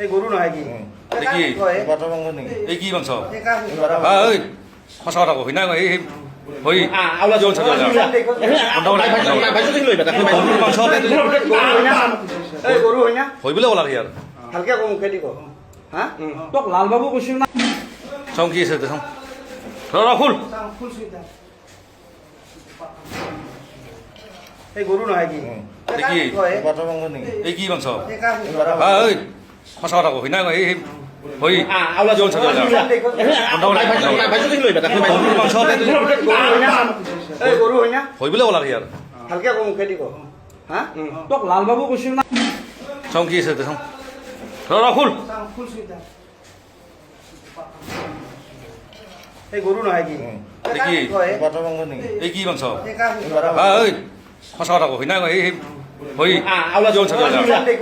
এই গরু নহয় কি দেখি বাটার মাংস নাকি এই কি মাংস বাটার এই সঁচা কথা কবি না এই হই আউলা জল ছাড়া মাংস এই গরু হয় না হই বলে ওলা ইয়ার ভালকে কম মুখেদি কো হ্যাঁ তোক লালবাবু কৈছিল না চাওঁ কি আছে দেখাওঁ ৰ ফুল ফুল সুইদা এই গরু নহয় কি দেখি বাটার মাংস নাকি এই কি মাংস বাটার এই সঁচা কথা কবি না এই হই আউলা জল ছাড়া মাংস এই গরু হয় না হই বলে ওলা ইয়ার ভালকে কম মুখেদি কো হ্যাঁ তোক লালবাবু কৈছিল না চাওঁ কি আছে দেখাওঁ ৰ ফুল ফুল সুইদা এই গরু নহয় কি দেখি বাটার মাংস নাকি এই কি মাংস বাটার এই সঁচা কথা কবি না এই হই আউলা জল ছাড়া